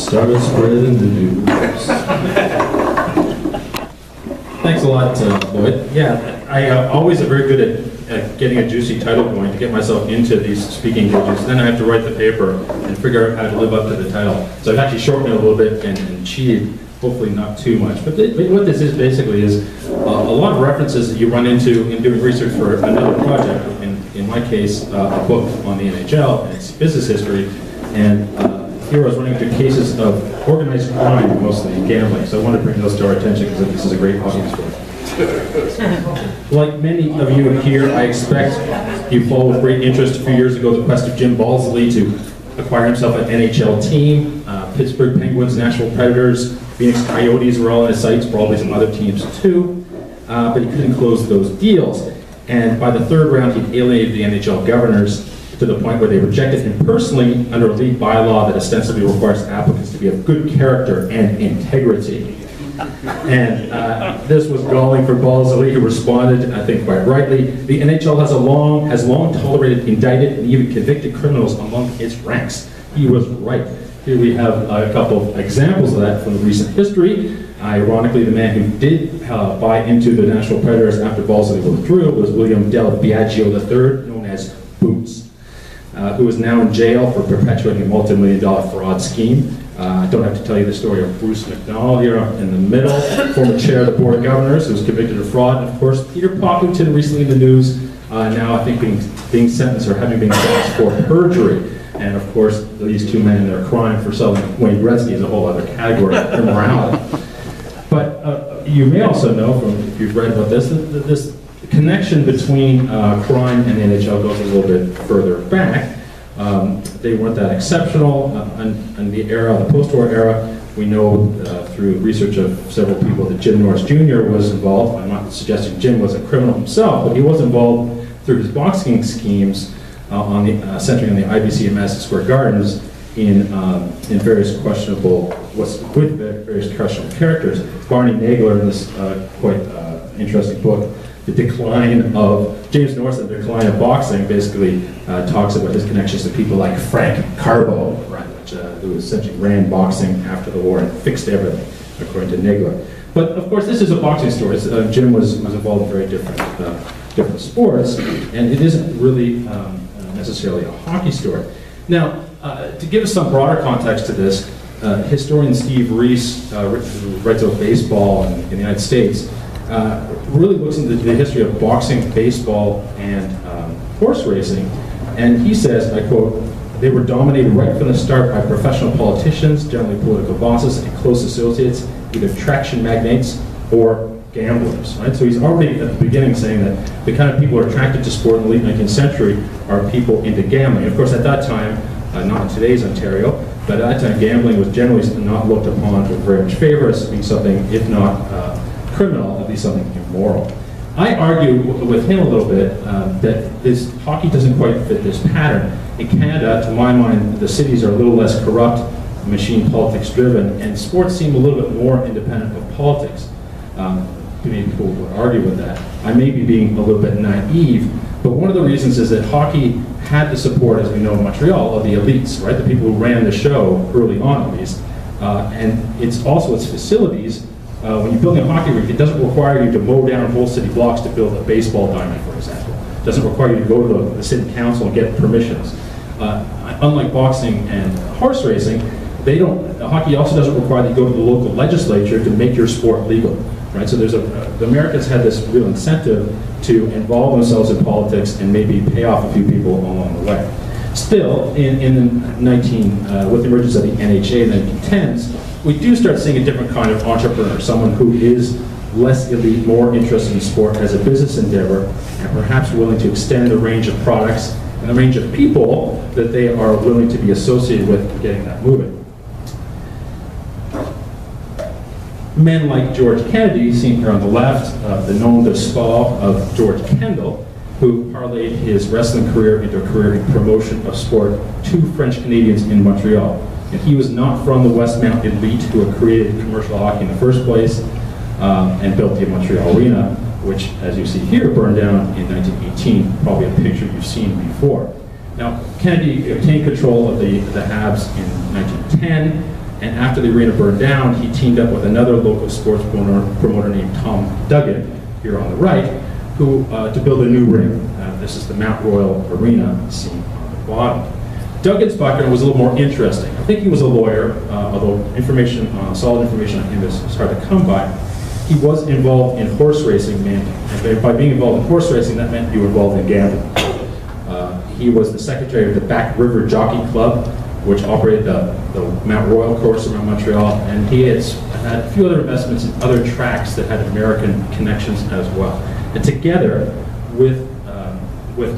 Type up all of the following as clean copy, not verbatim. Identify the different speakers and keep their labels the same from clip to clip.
Speaker 1: Started spreading the news. Thanks a lot, Lloyd. Yeah, I always am very good at getting a juicy title going to get myself into these speaking engagements. Then I have to write the paper and figure out how to live up to the title. So I've actually shortened it a little bit and cheated, hopefully not too much. But what this is basically is a lot of references that you run into in doing research for another project. In my case, a book on the NHL and its business history. And here I was running into cases of organized crime, mostly gambling. So I wanted to bring those to our attention because this is a great audience for it. Like many of you here, I expect you followed with great interest a few years ago the quest of Jim Balsley to acquire himself an NHL team. Pittsburgh Penguins, Nashville Predators, Phoenix Coyotes were all in his sights, probably some other teams too. But he couldn't close those deals. And by the third round, he'd alienated the NHL governors to the point where they rejected him personally under a league bylaw that ostensibly requires applicants to be of good character and integrity. And this was galling for Balsley, who responded, I think quite rightly, the NHL has long tolerated indicted and even convicted criminals among its ranks. He was right. Here we have a couple of examples of that from the recent history. Ironically, the man who did buy into the Nashville Predators after Balsley withdrew was William Del Biagio III, known as Boots, who is now in jail for perpetuating a multi-million-dollar fraud scheme. I don't have to tell you the story of Bruce McDonald here in the middle, former chair of the Board of Governors, who was convicted of fraud. And of course, Peter Pocklington, recently in the news, now I think being sentenced or having been sentenced for perjury. And of course, these two men and their crime for selling Wayne Gretzky is a whole other category of immorality. But you may also know, from if you've read about this, that this connection between crime and the NHL goes a little bit further back. They weren't that exceptional in the era, the post-war era. We know through research of several people that Jim Norris Jr. was involved. I'm not suggesting Jim was a criminal himself, but he was involved through his boxing schemes centering on the IBC at Madison Square Gardens in various questionable, with various questionable characters. Barney Nagler, in this quite interesting book, The Decline of James Norris, The Decline of Boxing, basically talks about his connections to people like Frank Carbo, right, who essentially ran boxing after the war and fixed everything, according to Nagler. But of course, this is a boxing story. Jim was involved in very different sports, and it isn't really necessarily a hockey story. Now, to give us some broader context to this, historian Steve Reese, who writes about baseball in the United States, really looks into the history of boxing, baseball, and horse racing, and he says, I quote, "They were dominated right from the start by professional politicians, generally political bosses, and close associates, either traction magnates or gamblers." Right? So he's already at the beginning saying that the kind of people who are attracted to sport in the late 19th century are people into gambling. Of course, at that time, not in today's Ontario, but at that time, gambling was generally not looked upon with very much favor as being something, if not criminal, at least something immoral. I argue with him a little bit that this hockey doesn't quite fit this pattern. In Canada, to my mind, the cities are a little less corrupt, machine politics driven, and sports seem a little bit more independent of politics. Many people would argue with that. I may be being a little bit naive, but one of the reasons is that hockey had the support, as we know in Montreal, of the elites, right? The people who ran the show early on, at least. And it's also its facilities. When you're building a hockey rink, it doesn't require you to mow down whole city blocks to build a baseball diamond, for example. It doesn't require you to go to the city council and get permissions. Unlike boxing and horse racing, hockey also doesn't require that you go to the local legislature to make your sport legal. Right? So the Americans had this real incentive to involve themselves in politics and maybe pay off a few people along the way. Still, with the emergence of the NHL in the 1910s, we do start seeing a different kind of entrepreneur, someone who is less elite, more interested in sport as a business endeavor, and perhaps willing to extend the range of products and the range of people that they are willing to be associated with getting that moving. Men like George Kennedy, seen here on the left, the nom de sport of George Kendall, who parlayed his wrestling career into a career in promotion of sport to French Canadians in Montreal. And he was not from the Westmount elite who had created commercial hockey in the first place and built the Montreal Arena, which, as you see here, burned down in 1918, probably a picture you've seen before. Now, Kennedy obtained control of the Habs in 1910. And after the arena burned down, he teamed up with another local sports promoter named Tom Duggan, here on the right, who to build a new ring. This is the Mount Royal Arena seen on the bottom. Duggan's background was a little more interesting. I think he was a lawyer, although solid information on him is hard to come by. He was involved in horse racing mainly. And by being involved in horse racing, that meant you were involved in gambling. He was the secretary of the Back River Jockey Club, which operated the Mount Royal course around Montreal, and he had a few other investments in other tracks that had American connections as well. And together with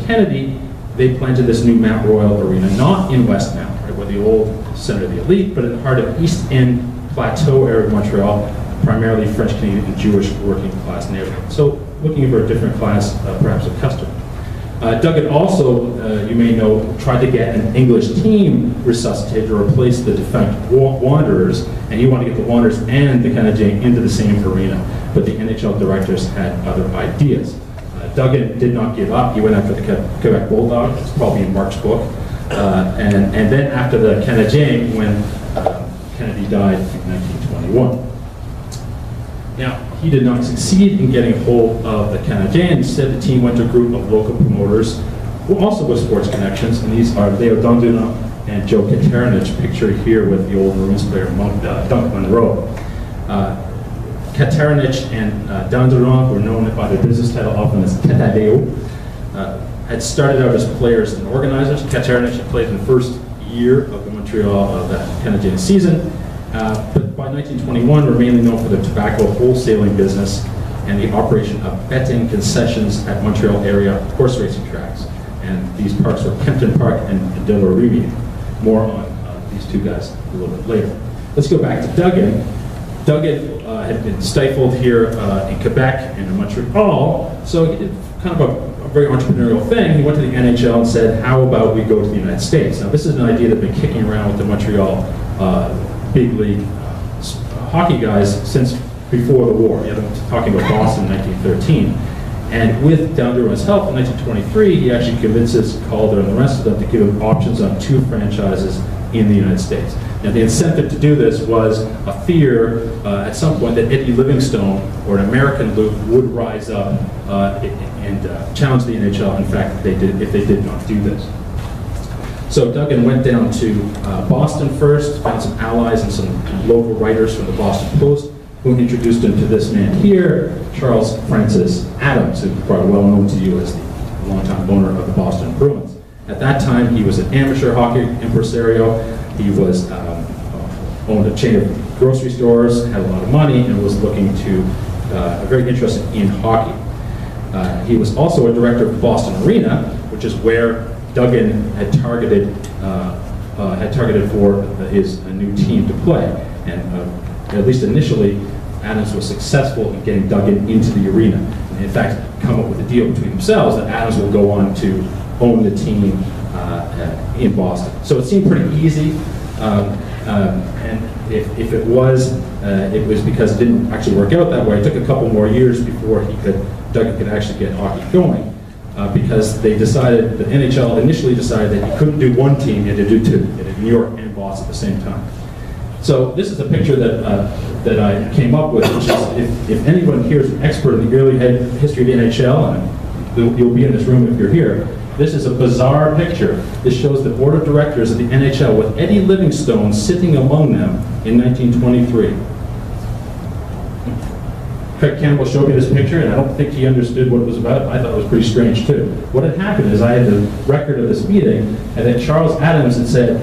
Speaker 1: Kennedy, they planted this new Mount Royal Arena, not in Westmount, right, where the old Center of the Elite, but in the heart of East End Plateau area of Montreal, primarily French Canadian and Jewish working class neighborhood. So looking for a different class, perhaps of customer. Duggan also, you may know, tried to get an English team resuscitated to replace the defunct Wanderers, and he wanted to get the Wanderers and the Canadiens into the same arena, but the NHL directors had other ideas. Duggan did not give up. He went after the Quebec Bulldogs. It's probably in Mark's book. And then after the Canadiens, when Kennedy died in 1921. Now, he did not succeed in getting hold of the Canadiens. Instead, the team went to a group of local promoters who also with sports connections, and these are Leo Dondurant and Joe Kateranich, pictured here with the old Bruins player Dunk Monroe. Kateranich and Dondurant were known by their business title often as Tetadeo, had started out as players and organizers. Kateranich had played in the first year of the Montreal that Canadian season, but by 1921 were mainly known for their tobacco wholesaling business and the operation of betting concessions at Montreal area horse racing tracks. And these parks were Kempton Park and De La Riviere. More on these two guys a little bit later. Let's go back to Duggan. Duggan had been stifled here in Quebec and in Montreal, so he did kind of a very entrepreneurial thing. He went to the NHL and said, how about we go to the United States? Now this is an idea that had been kicking around with the Montreal big league hockey guys since before the war. You know, talking about Boston in 1913. And with Dondurant's help in 1923, he actually convinces Calder and the rest of them to give him options on 2 franchises in the United States. Now the incentive to do this was a fear at some point that Eddie Livingstone or an American Luke would rise up and challenge the NHL. In fact, if they did not do this. So Duggan went down to Boston first, found some allies and some local writers from the Boston Post, who introduced him to this man here, Charles Francis Adams, who's probably well known to you as the longtime owner of the Boston Bruins. At that time, he was an amateur hockey impresario. He was owned a chain of grocery stores, had a lot of money, and was looking to very interested in hockey. He was also a director of the Boston Arena, which is where Duggan had targeted for his new team to play. And at least initially, Adams was successful in getting Duggan into the arena. And in fact, come up with a deal between themselves that Adams will go on to own the team in Boston. So it seemed pretty easy. And if it was because it didn't actually work out that way. It took a couple more years before Duggan could actually get hockey going. Because they decided, the NHL initially decided that he couldn't do one team, he had to do 2, he had New York and Boston at the same time. So this is a picture that I came up with, which is, if anyone here is an expert in the early history of the NHL, and you'll be in this room if you're here, this is a bizarre picture. This shows the board of directors of the NHL with Eddie Livingstone sitting among them in 1923. Craig Campbell showed me this picture, and I don't think he understood what it was about. I thought it was pretty strange, too. What had happened is I had the record of this meeting, and then Charles Adams had said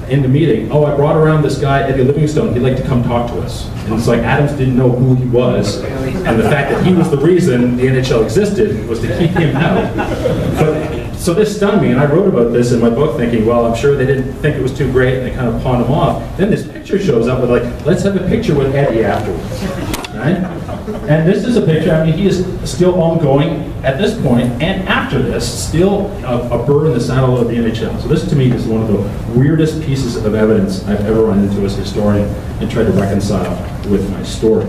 Speaker 1: in the meeting, oh, I brought around this guy, Eddie Livingstone, he'd like to come talk to us. And it's like Adams didn't know who he was, and the fact that he was the reason the NHL existed was to keep him out. But, so this stunned me, and I wrote about this in my book thinking, well, I'm sure they didn't think it was too great, and they kind of pawned him off. Then this picture shows up with like, let's have a picture with Eddie afterwards. Right? And this is a picture, I mean, he is still ongoing at this point, and after this, still a bird in the saddle of the NHL. So this, to me, is one of the weirdest pieces of evidence I've ever run into as a historian and tried to reconcile with my story.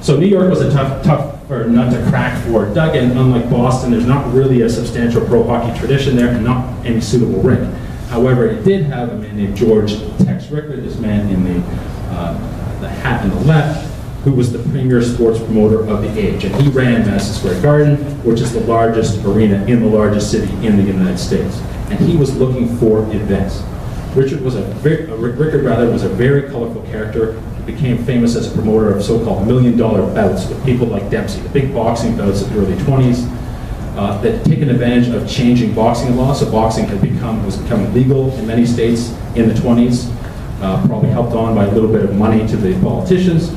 Speaker 1: So New York was a tough nut to crack for Duggan. Unlike Boston, there's not really a substantial pro hockey tradition there, and not any suitable rink. However, it did have a man named George Tex Rickard, this man in the hat on the left, who was the premier sports promoter of the age. And he ran Madison Square Garden, which is the largest arena in the largest city in the United States. And he was looking for events. Rickard was a very colorful character. He became famous as a promoter of so-called million-dollar bouts with people like Dempsey, the big boxing bouts of the early 20s, that had taken advantage of changing boxing law. So boxing was becoming legal in many states in the 20s, probably helped on by a little bit of money to the politicians.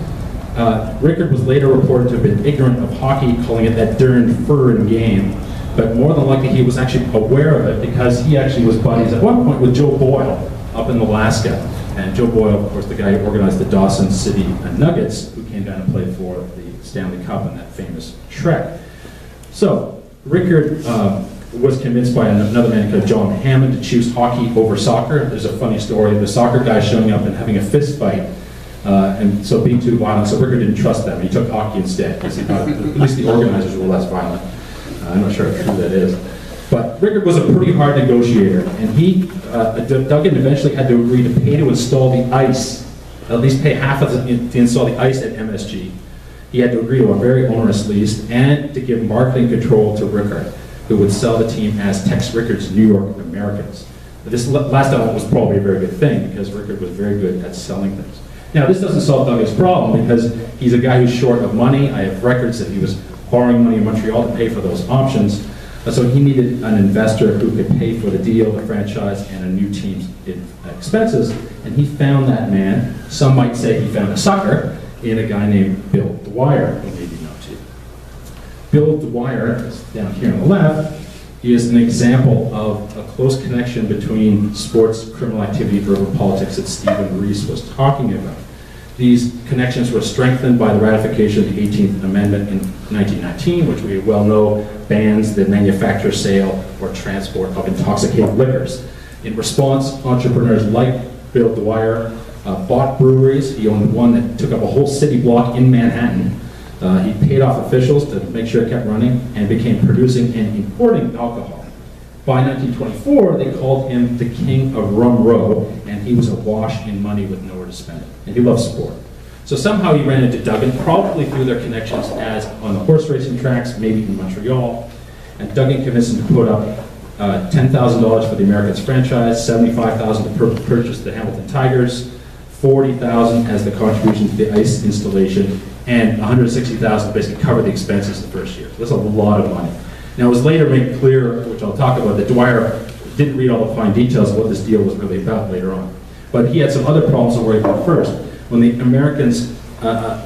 Speaker 1: Rickard was later reported to have been ignorant of hockey, calling it that darn furrin game. But more than likely, he was actually aware of it because he actually was buddies at one point with Joe Boyle up in Alaska. And Joe Boyle, of course, the guy who organized the Dawson City Nuggets, who came down and played for the Stanley Cup in that famous trek. So Rickard was convinced by another man called John Hammond to choose hockey over soccer. There's a funny story, the soccer guy showing up and having a fist fight. And so being too violent, so Rickard didn't trust them. He took hockey instead, because he thought at least the organizers were less violent. I'm not sure how true that is. But Rickard was a pretty hard negotiator, and Duggan eventually had to agree to pay to install the ice, at least pay half of to install the ice at MSG. He had to agree to a very onerous lease and to give marketing control to Rickard, who would sell the team as Tex Rickard's New York Americans. But this last element was probably a very good thing, because Rickard was very good at selling things. Now, this doesn't solve Duggan's problem, because he's a guy who's short of money. I have records that he was borrowing money in Montreal to pay for those options. So he needed an investor who could pay for the deal, the franchise, and a new team's expenses. And he found that man. Some might say he found a sucker in a guy named Bill Dwyer, who maybe you know too. Bill Dwyer, down here on the left, is an example of a close connection between sports, criminal activity, and urban politics that Stephen Reese was talking about. These connections were strengthened by the ratification of the 18th Amendment in 1919, which we well know bans the manufacture, sale, or transport of intoxicating liquors. In response, entrepreneurs like Bill Dwyer bought breweries. He owned one that took up a whole city block in Manhattan. He paid off officials to make sure it kept running, and became producing and importing alcohol. By 1924, they called him the King of Rum Row, and he was awash in money with nowhere to spend it. And he loved sport. So somehow he ran into Duggan, probably through their connections as on the horse racing tracks, maybe in Montreal. And Duggan convinced him to put up $10,000 for the Americans franchise, $75,000 to purchase the Hamilton Tigers, $40,000 as the contribution to the ice installation, and $160,000 to basically cover the expenses the first year. So that's a lot of money. Now, it was later made clear, which I'll talk about, that Dwyer didn't read all the fine details of what this deal was really about later on. But he had some other problems to worry about first. When the Americans,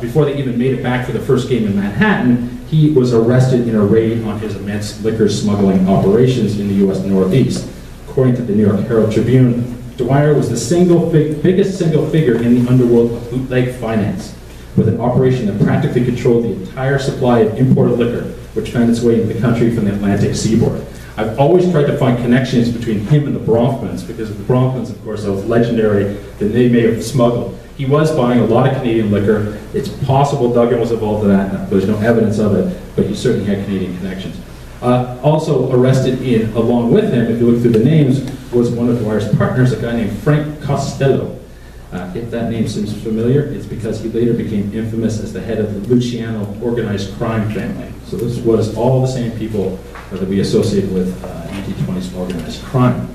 Speaker 1: before they even made it back for the first game in Manhattan, he was arrested in a raid on his immense liquor smuggling operations in the U.S. Northeast. According to the New York Herald Tribune, Dwyer was the biggest single figure in the underworld of bootleg finance, with an operation that practically controlled the entire supply of imported liquor, which found its way into the country from the Atlantic seaboard. I've always tried to find connections between him and the Bronfmans, because the Bronfmans, of course, are legendary that they may have smuggled. He was buying a lot of Canadian liquor. It's possible Duggan was involved in that. There's no evidence of it, but he certainly had Canadian connections. Also arrested along with him, if you look through the names, was one of Dwyer's partners, a guy named Frank Costello. If that name seems familiar, it's because he later became infamous as the head of the Luciano organized crime family. So this was all the same people that we associate with 1920s organized crime.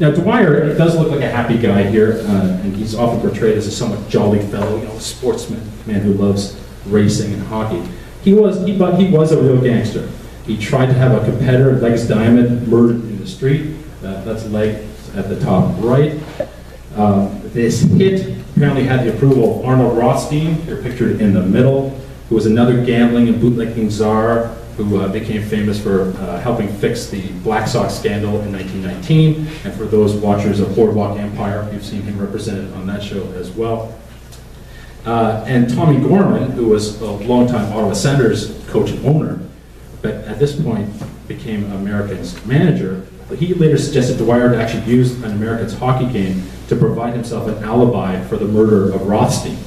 Speaker 1: Now, Dwyer does look like a happy guy here, and he's often portrayed as a somewhat jolly fellow, a sportsman, man who loves racing and hockey. He was a real gangster. He tried to have a competitor, Legs Diamond, murdered in the street. That's Leg at the top right. This hit apparently had the approval of Arnold Rothstein, here pictured in the middle, who was another gambling and bootlegging czar who became famous for helping fix the Black Sox scandal in 1919. And for those watchers of Boardwalk Empire, you've seen him represented on that show as well. And Tommy Gorman, who was a longtime Ottawa Senators coach and owner, but at this point became Americans manager. But he later suggested Dwyer to actually use an Americans hockey game to provide himself an alibi for the murder of Rothstein.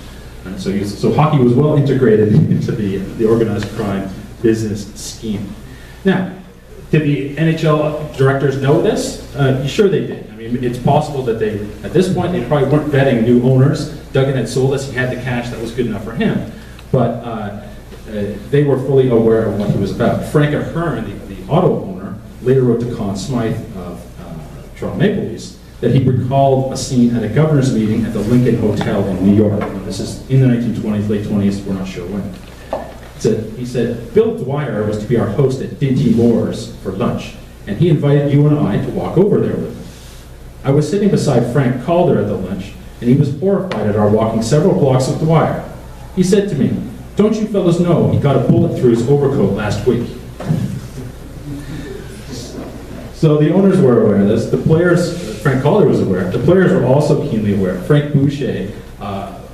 Speaker 1: And so hockey was well integrated into the organized crime business scheme. Now, Did the NHL directors know this? Sure they did. I mean, it's possible that they, at this point, they probably weren't vetting new owners. Duggan had sold us, he had the cash, that was good enough for him. But they were fully aware of what he was about. Frank Ahern, the Ottawa owner, later wrote to Conn Smythe of Toronto Maple Leafs that he recalled a scene at a governor's meeting at the Lincoln Hotel in New York. Now, this is in the 1920s, late 20s, we're not sure when. He said, Bill Dwyer was to be our host at Dinty Moore's for lunch, and he invited you and I to walk over there with him. I was sitting beside Frank Calder at the lunch, and he was horrified at our walking several blocks with Dwyer. He said to me, "Don't you fellows know he got a bullet through his overcoat last week?" So the owners were aware of this. The players, Frank Calder was aware. The players were also keenly aware. Frank Boucher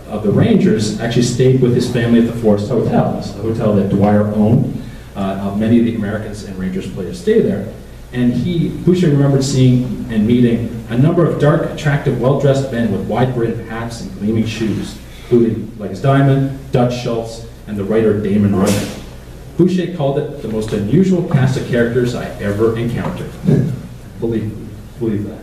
Speaker 1: of the Rangers actually stayed with his family at the Forest Hotel. It's the hotel that Dwyer owned. Many of the Americans and Rangers players stay there. And Boucher remembered seeing and meeting a number of dark, attractive, well-dressed men with wide-brimmed hats and gleaming shoes, including Legs Diamond, Dutch Schultz, and the writer Damon Runyon. Boucher called it the most unusual cast of characters I ever encountered. Believe that.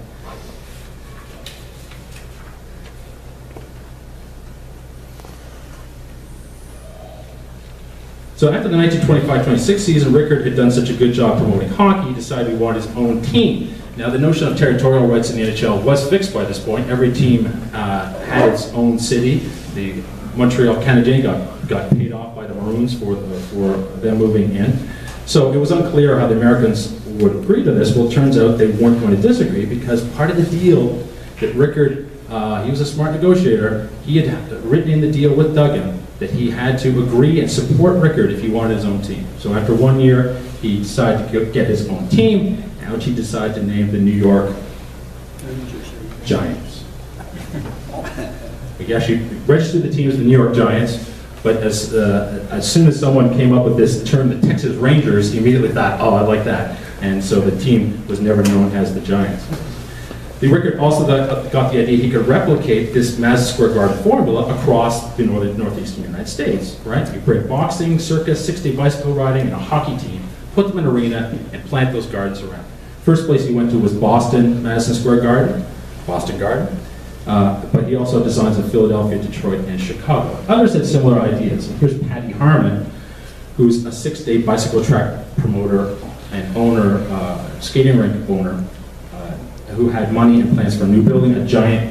Speaker 1: So after the 1925-26 season, Rickard had done such a good job promoting hockey, he decided he wanted his own team. Now, the notion of territorial rights in the NHL was fixed by this point. Every team had its own city. The Montreal Canadiens got paid off by the Maroons for them moving in. So it was unclear how the Americans would agree to this. Well, it turns out they weren't going to disagree, because part of the deal that Rickard, he was a smart negotiator, he had written in the deal with Duggan that he had to agree and support Rickard if he wanted his own team. So after 1 year, he decided to get his own team, which he decided to name the New York Giants. He actually registered the team as the New York Giants, but as soon as someone came up with this term, the Texas Rangers, he immediately thought, oh, I like that. And so the team was never known as the Giants. Rickard also got the idea he could replicate this Madison Square Garden formula across the northeastern United States, right? You bring boxing, circus, 6-day bicycle riding, and a hockey team, put them in an arena, and plant those gardens around. First place he went to was Boston, Madison Square Garden, Boston Garden, but he also had designs in Philadelphia, Detroit, and Chicago. Others had similar ideas. Here's Patty Harmon, who's a 6-day bicycle track promoter and owner, skating rink owner, who had money and plans for a new building, a giant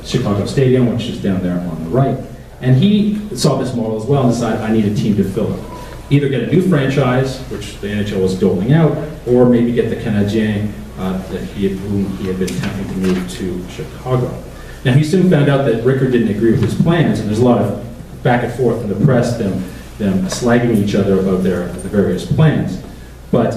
Speaker 1: Chicago stadium, which is down there on the right. And he saw this model as well and decided, I need a team to fill it. Either get a new franchise, which the NHL was doling out, or maybe get the Canadiens whom he had been attempting to move to Chicago. Now, he soon found out that Rickard didn't agree with his plans, and there's a lot of back and forth in the press, them slagging each other about the various plans. But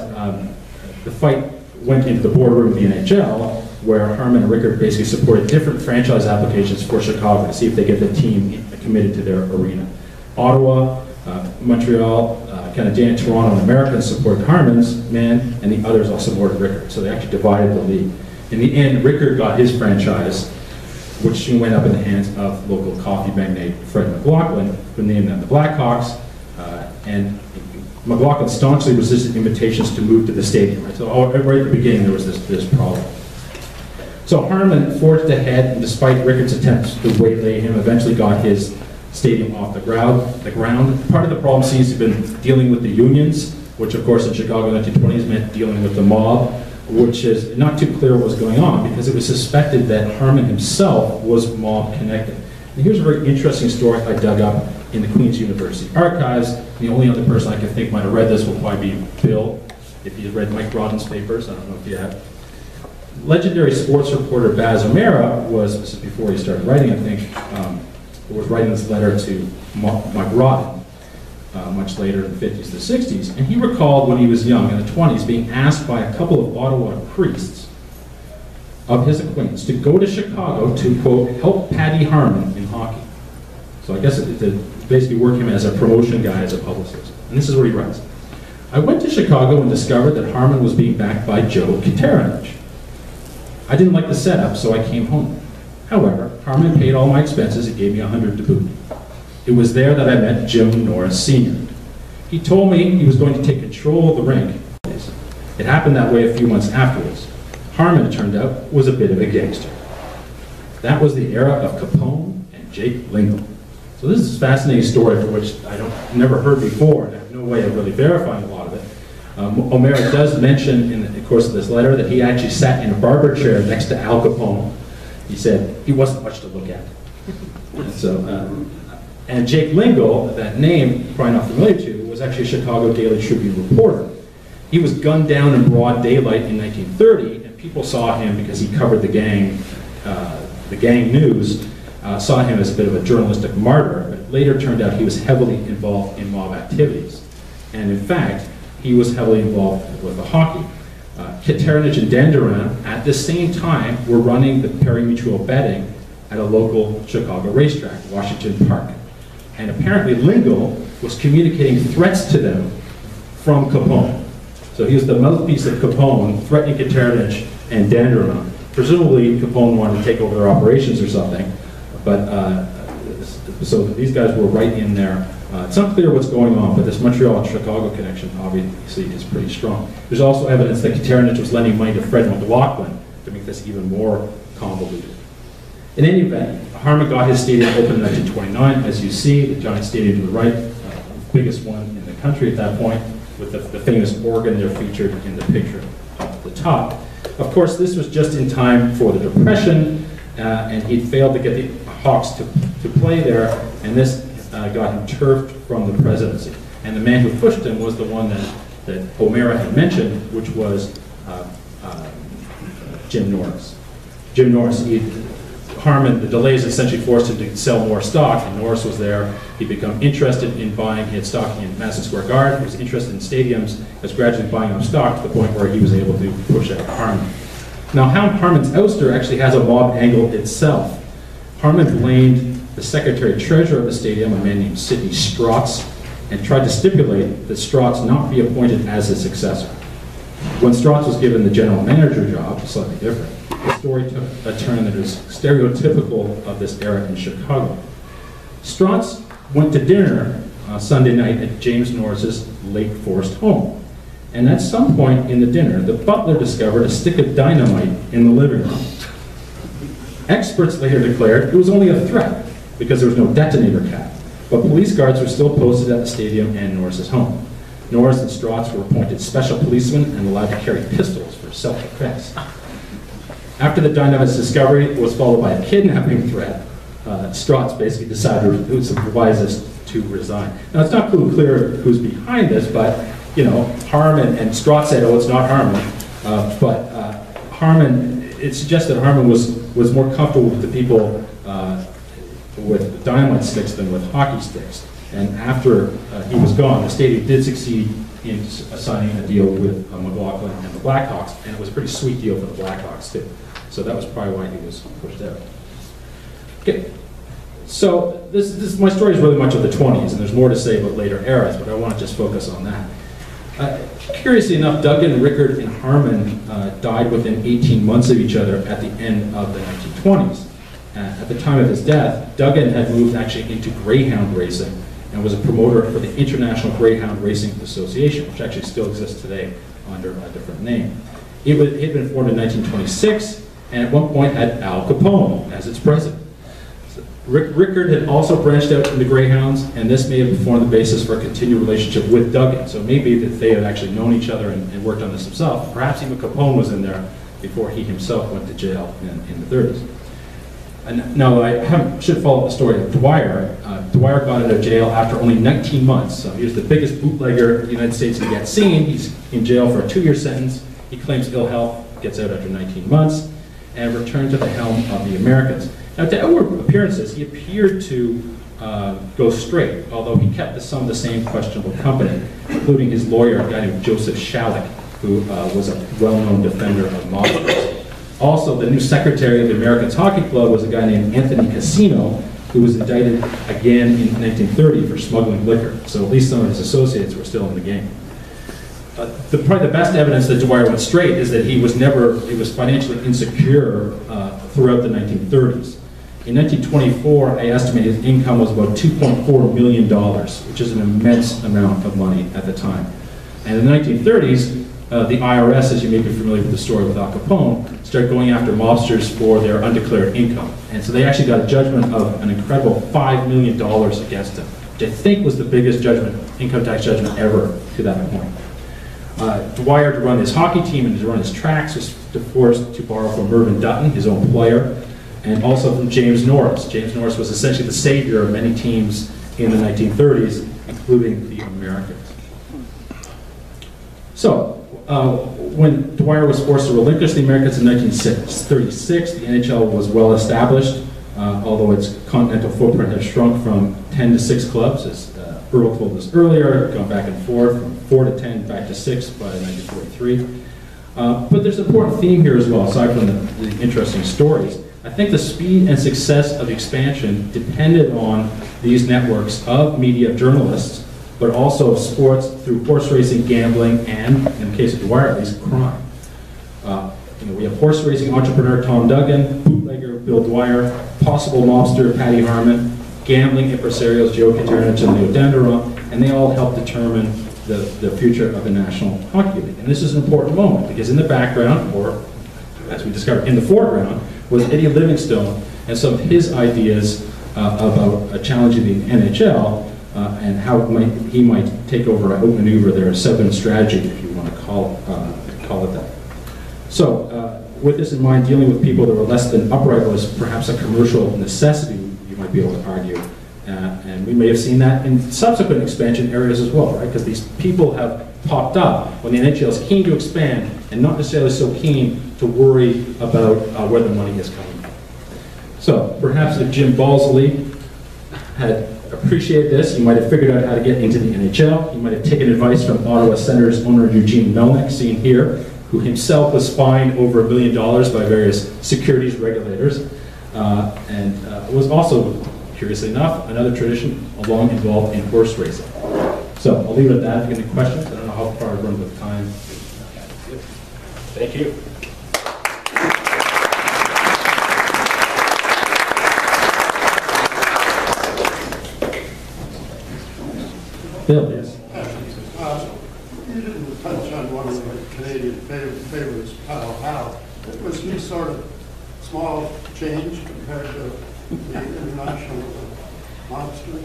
Speaker 1: the fight went into the boardroom of the NHL, where Harmon and Rickard basically supported different franchise applications for Chicago to see if they get the team committed to their arena. Ottawa, Montreal, Canadiens, Toronto, and Americans supported Harmon's man, and the others all supported Rickard. So they actually divided the league. In the end, Rickard got his franchise, which soon went up in the hands of local coffee magnate Fred McLaughlin, who named them the Blackhawks, and McLaughlin staunchly resisted invitations to move to the stadium. Right? So right at the beginning, there was this problem. So Harmon forged ahead, and despite Rickard's attempts to waylay him, eventually got his stadium off the ground. Part of the problem seems to have been dealing with the unions, which of course in Chicago in the 1920s meant dealing with the mob, which is not too clear what was going on, because it was suspected that Harmon himself was mob connected. And here's a very interesting story I dug up in the Queen's University archives. The only other person I can think might have read this will probably be Bill, if you read Mike Rodden's papers. I don't know if you have. Legendary sports reporter Baz O'Meara this is before he started writing, I think, was writing this letter to Mike Rodden, much later in the 50s to 60s, and he recalled when he was young, in the 20s, being asked by a couple of Ottawa priests of his acquaintance to go to Chicago to, quote, help Patty Harmon in hockey. So I guess to basically work him as a promotion guy, as a publicist. And this is what he writes. I went to Chicago and discovered that Harmon was being backed by Joe Kitaranich. I didn't like the setup, so I came home. However, Harmon paid all my expenses and gave me $100 to boot. It was there that I met Jim Norris Sr. He told me he was going to take control of the rink. It happened that way a few months afterwards. Harmon, it turned out, was a bit of a gangster. That was the era of Capone and Jake Lingle. So this is a fascinating story for which never heard before, and I have no way of really verifying a lot of it. O'Meara does mention in the course of this letter that he actually sat in a barber chair next to Al Capone. He said he wasn't much to look at. And Jake Lingle, that name, probably not familiar to you, was actually a Chicago Daily Tribune reporter. He was gunned down in broad daylight in 1930, and people saw him because he covered the gang news, saw him as a bit of a journalistic martyr, but later turned out he was heavily involved in mob activities. And in fact, he was heavily involved with the hockey. Kateranich and Danduran, at the same time, were running the pari-mutuel betting at a local Chicago racetrack, Washington Park. And apparently Lingle was communicating threats to them from Capone. So he was the mouthpiece of Capone, threatening Kateranich and Danduran. Presumably Capone wanted to take over their operations or something, but so these guys were right in there. It's unclear what's going on, but this Montreal-Chicago connection obviously is pretty strong. There's also evidence that Kateranich was lending money to Fred McLaughlin to make this even more convoluted. In any event, Harmon got his stadium open in 1929. As you see, the giant stadium to the right, biggest one in the country at that point, with the famous organ there featured in the picture at the top. Of course, this was just in time for the Depression, and he failed to get the Hawks to play there, and this got him turfed from the presidency. And the man who pushed him was the one that O'Meara had mentioned, which was Jim Norris. Jim Norris, Harmon, the delays essentially forced him to sell more stock, and Norris was there. He'd become interested in buying, he had stock in Madison Square Garden, he was interested in stadiums, was gradually buying up stock to the point where he was able to push out Harmon. Now, Harmon's ouster actually has a mob angle itself. Harmon blamed the secretary-treasurer of the stadium, a man named Sidney Strotz, and tried to stipulate that Strotz not be appointed as his successor. When Strotz was given the general manager job, slightly different, the story took a turn that is stereotypical of this era in Chicago. Strotz went to dinner Sunday night at James Norris's Lake Forest home. And at some point in the dinner, the butler discovered a stick of dynamite in the living room. Experts later declared it was only a threat because there was no detonator cap, but police guards were still posted at the stadium and Norris's home. Norris and Strotz were appointed special policemen and allowed to carry pistols for self-defense. After the dynamite's discovery was followed by a kidnapping threat, Strotz basically decided who supervised this to resign. Now, it's not clear who's behind this, but you know, Harmon and Strotz said, "Oh, it's not Harmon," but Harmon. It suggests that Harmon was more comfortable with the people with dynamite sticks than with hockey sticks. And after he was gone, the stadium did succeed in signing a deal with McLaughlin and the Blackhawks, and it was a pretty sweet deal for the Blackhawks too. So that was probably why he was pushed out. Okay, so my story is really much of the 20s, and there's more to say about later eras, but I want to just focus on that. Curiously enough, Duggan, Rickard, and Harmon died within 18 months of each other at the end of the 1920s. At the time of his death, Duggan had moved actually into greyhound racing and was a promoter for the International Greyhound Racing Association, which actually still exists today under a different name. It had been formed in 1926, and at one point had Al Capone as its president. Rickard had also branched out into greyhounds, and this may have formed the basis for a continued relationship with Duggan. So maybe that they had actually known each other and worked on this himself. Perhaps even Capone was in there before he himself went to jail in the 30s. And now I should follow the story of Dwyer. Dwyer got out of jail after only 19 months. So he was the biggest bootlegger in the United States to get seen. He's in jail for a 2-year sentence. He claims ill health, gets out after 19 months, and returned to the helm of the Americans. Now, to outward appearances, he appeared to go straight, although he kept some of the same questionable company, including his lawyer, a guy named Joseph Shallak, who was a well-known defender of mobsters. Also, the new secretary of the Americans Hockey Club was a guy named Anthony Casino, who was indicted again in 1930 for smuggling liquor. So at least some of his associates were still in the game. Probably the best evidence that Dwyer went straight is that he was financially insecure throughout the 1930s. In 1924, I estimate his income was about $2.4 million, which is an immense amount of money at the time. And in the 1930s, the IRS, as you may be familiar with the story with Al Capone, started going after mobsters for their undeclared income. And so they actually got a judgment of an incredible $5 million against them, which I think was the biggest judgment, income tax judgment ever to that point. Dwyer, to run his hockey team and to run his tracks, was forced to borrow from Mervyn Dutton, his own player, and also from James Norris. James Norris was essentially the savior of many teams in the 1930s, including the Americans. So, when Dwyer was forced to relinquish the Americans in 1936, the NHL was well established, although its continental footprint has shrunk from 10 to 6 clubs, as Earl told us earlier, gone back and forth from 4 to 10, back to 6 by 1943. But there's an important theme here as well, aside from the interesting stories. I think the speed and success of expansion depended on these networks of media journalists, but also of sports through horse racing, gambling, and, in the case of Dwyer at least, crime. We have horse racing entrepreneur Tom Duggan, bootlegger Bill Dwyer, possible mobster Patty Harmon, gambling impresarios Joe Katarnich and Leo Danderon, and they all helped determine the future of the National Hockey League. And this is an important moment, because in the background, or as we discovered, in the foreground, was Eddie Livingstone and some of his ideas about challenging the NHL and how he might take over, outmaneuver their seven strategy, if you want to call it that. So, with this in mind, dealing with people that were less than upright was perhaps a commercial necessity, you might be able to argue. And we may have seen that in subsequent expansion areas as well, right? Because these people have popped up when the NHL is keen to expand and not necessarily so keen to worry about where the money is coming from. So perhaps if Jim Balsley had appreciated this, he might have figured out how to get into the NHL. He might have taken advice from Ottawa Senators owner Eugene Melnyk, seen here, who himself was fined over $1 million by various securities regulators, and was also, curiously enough, another tradition long involved in horse racing. So I'll leave it at that. If you have any questions, I don't know how far I've run with time. Thank you. Bill, yes.
Speaker 2: You didn't touch on one of the Canadian favorites, Pal Hal. Was he sort of small change compared to the international monsters?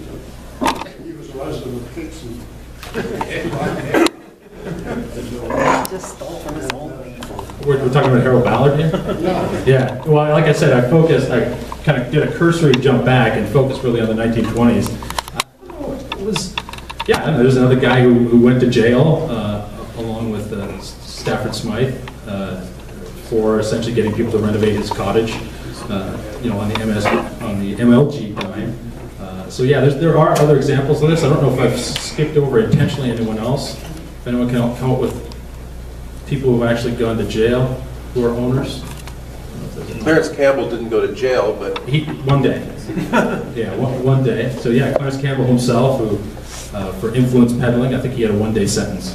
Speaker 2: He was a resident of Kingston.
Speaker 3: Just stole from his home.
Speaker 1: We're talking about Harold Ballard here?
Speaker 2: Yeah.
Speaker 1: Yeah. Well, like I said, I kind of did a cursory jump back and focused really on the 1920s. It was, yeah, I don't know, there's another guy who went to jail along with Stafford Smythe for essentially getting people to renovate his cottage, on the MLG dime. So yeah, there are other examples of this. I don't know if I've skipped over intentionally anyone else. If anyone can come up with people who have actually gone to jail who are owners.
Speaker 4: Clarence Campbell didn't go to jail, but
Speaker 1: One day. Yeah, one day. So yeah, Clarence Campbell himself, who for influence peddling, I think he had a one-day sentence.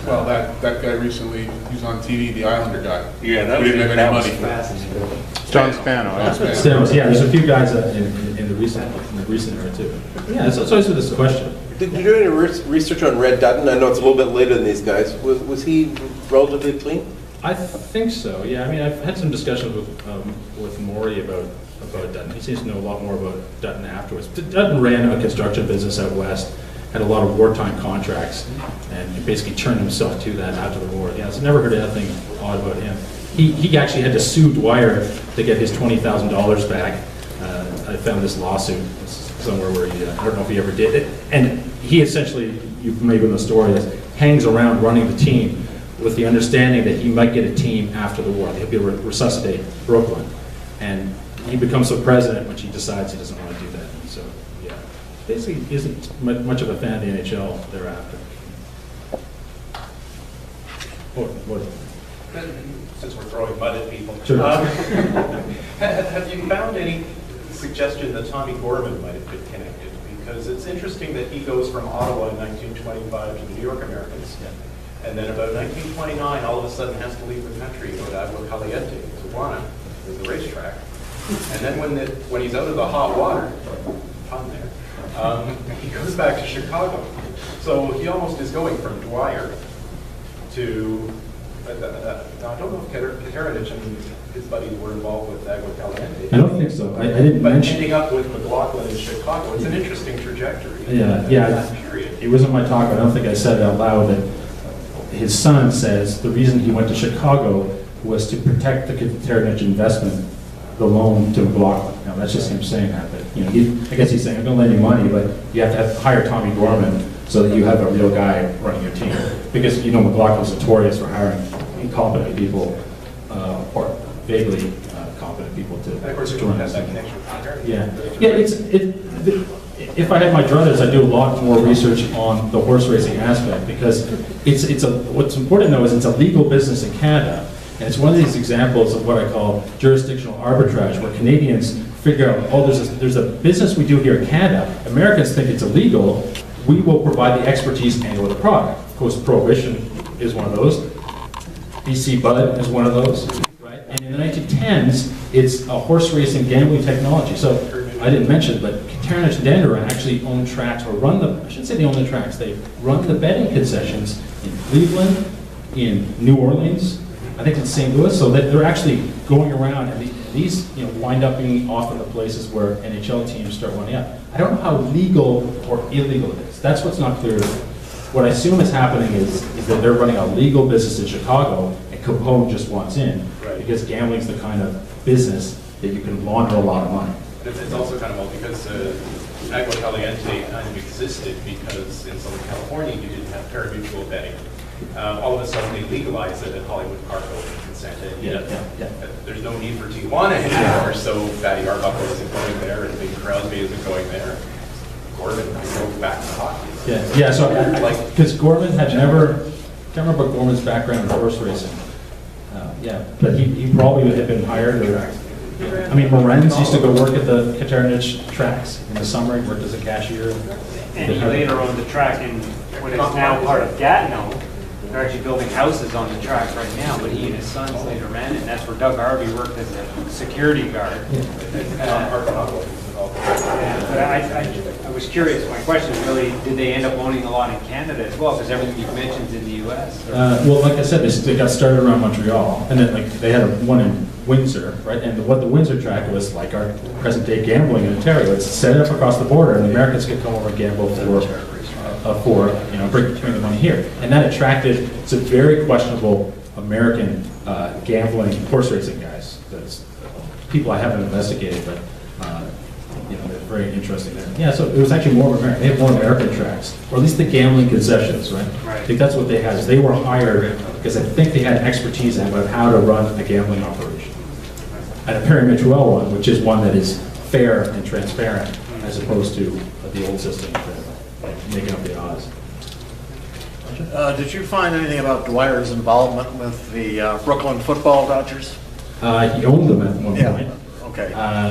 Speaker 5: Well, that guy recently, he was on TV, the Islander guy.
Speaker 6: Yeah, that
Speaker 5: We didn't have any money.
Speaker 6: John Spano.
Speaker 1: Stamos, yeah, there's a few guys in the recent era too. Yeah, it's always with this question.
Speaker 4: did you do any research on Red Dutton? I know it's a little bit later than these guys. Was he relatively clean?
Speaker 1: I think so. Yeah, I mean, I've had some discussions with Maury about Dutton. He seems to know a lot more about Dutton afterwards. Dutton ran a construction business out west, had a lot of wartime contracts, and he basically turned himself to that after the war. Yeah, so I never heard anything odd about him. He actually had to sue Dwyer to get his $20,000 back. I found this lawsuit somewhere where he, I don't know if he ever did it. And he essentially, you maybe know the story, hangs around running the team with the understanding that he might get a team after the war. He'll be able to resuscitate Brooklyn. And he becomes the president when he decides he doesn't want to do that. And so, yeah, basically isn't much of a fan of the NHL thereafter. What?
Speaker 7: Since we're throwing mud at people.
Speaker 1: Sure.
Speaker 7: Have you found any suggestion that Tommy Gorman might have been connected? Because it's interesting that he goes from Ottawa in 1925 to the New York Americans. Yeah. And then about 1929, all of a sudden has to leave the country, go to Agua Caliente, Tijuana, there's the racetrack. And then when he's out of the hot water, pun there, he goes back to Chicago. So he almost is going from Dwyer to I don't know if Peteranich and his buddies were involved with Agua Caliente.
Speaker 1: I don't think so. I didn't
Speaker 7: But
Speaker 1: mention.
Speaker 7: ending up with McLaughlin in Chicago, it's an interesting trajectory.
Speaker 1: Yeah,
Speaker 7: in
Speaker 1: yeah.
Speaker 7: that period.
Speaker 1: It wasn't my talk, but I don't think I said it out loud, that his son says the reason he went to Chicago was to protect the Peteranich investment, the loan to McLaughlin. Now, that's just him saying that, but, you know, I guess he's saying, I'm gonna lend you money, but you have to hire Tommy Gorman so that you have a real guy running your team. Because, you know, McLaughlin's notorious for hiring incompetent people, or vaguely competent people to
Speaker 7: And of course, you
Speaker 1: join
Speaker 7: don't have
Speaker 1: us.
Speaker 7: that connection with Peteranich.
Speaker 1: Yeah, if I had my druthers, I'd do a lot more research on the horse racing aspect, because what's important though is it's a legal business in Canada, and it's one of these examples of what I call jurisdictional arbitrage, where Canadians figure out, oh, there's a business we do here in Canada, Americans think it's illegal, we will provide the expertise and or the product. Of course, Prohibition is one of those, BC Bud is one of those, right? And in the 1910s, it's a horse racing gambling technology. So I didn't mention, but Peteranich and Dandurand actually own tracks, or run the, I shouldn't say they own the tracks, they run the betting concessions in Cleveland, in New Orleans, I think in St. Louis, so that they're actually going around, and these, you know, wind up being often the places where NHL teams start running up. I don't know how legal or illegal it is. That's what's not clear to me. What I assume is happening is that they're running a legal business in Chicago, and Capone just wants in,
Speaker 7: Right.
Speaker 1: because gambling's the kind of business that you can launder a lot of money.
Speaker 7: It's also kind of well because Agua Caliente kind of existed because in Southern California you didn't have pari-mutuel betting. All of a sudden they legalized it at Hollywood Park in Santa Anita.
Speaker 1: Yeah.
Speaker 7: There's no need for Tijuana anymore, so Fatty Arbuckle isn't going there, and Big Crosby isn't going there. Gorman can go back to hockey.
Speaker 1: Yeah, so because Gorman had never, can't remember Gorman's background in horse racing. Yeah, but he probably had been hired, or, I mean, Morenz used to go work at the Peteranich tracks in the summer, he worked as a cashier.
Speaker 8: And he later owned the track in what is now part of Gatineau. They're actually building houses on the track right now, but he and his sons later ran it, and that's where Doug Harvey worked as a security guard. But I was curious, my question is really, did they end up owning a lot in Canada as well? Because everything you've mentioned is in the US.
Speaker 1: Well, like I said, they got started around Montreal, and then they had one in Windsor, right? And what the Windsor track was like our present day gambling in Ontario. It's set up across the border, and Americans could come over and gamble for you know, bring the money here. And that attracted some very questionable American gambling horse racing guys. That's people I haven't investigated, but you know, they're very interesting there. Yeah, so it was actually more American. They had more American tracks, or at least the gambling concessions, right? I think that's what they had. Is they were hired because I think they had expertise about how to run a gambling operation. And a pari-mutuel one, which is one that is fair and transparent, as opposed to the old system, making up the odds.
Speaker 9: Did you find anything about Dwyer's involvement with the Brooklyn football Dodgers?
Speaker 1: He owned them at one point.
Speaker 9: Okay.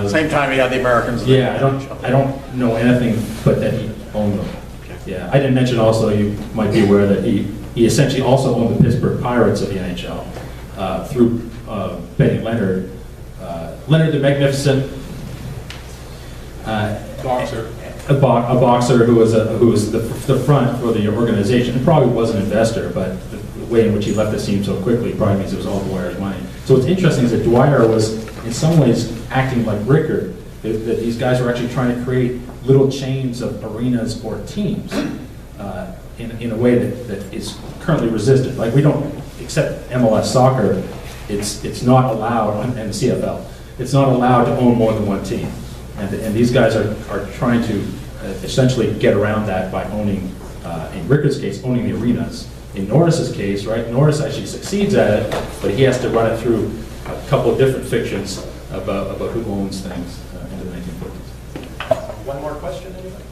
Speaker 9: Same time he had the Americans.
Speaker 1: Yeah, I don't know anything but that he owned them. Yeah, I didn't mention also, you might be aware that he essentially also owned the Pittsburgh Pirates of the NHL through Benny Leonard. Leonard the Magnificent,
Speaker 5: Boxer.
Speaker 1: a boxer who was the front for the organization, and probably was an investor, but the way in which he left the scene so quickly probably means it was all Dwyer's money. So what's interesting is that Dwyer was in some ways acting like Rickard, that these guys were actually trying to create little chains of arenas or teams in a way that is currently resisted. Like we don't, except MLS soccer, it's not allowed, and the CFL, it's not allowed to own more than one team. And these guys are trying to essentially get around that by owning, in Rickard's case, owning the arenas. In Norris's case, right, Norris actually succeeds at it, but he has to run it through a couple of different fictions about who owns things in the 1940s.
Speaker 7: One more question, anybody?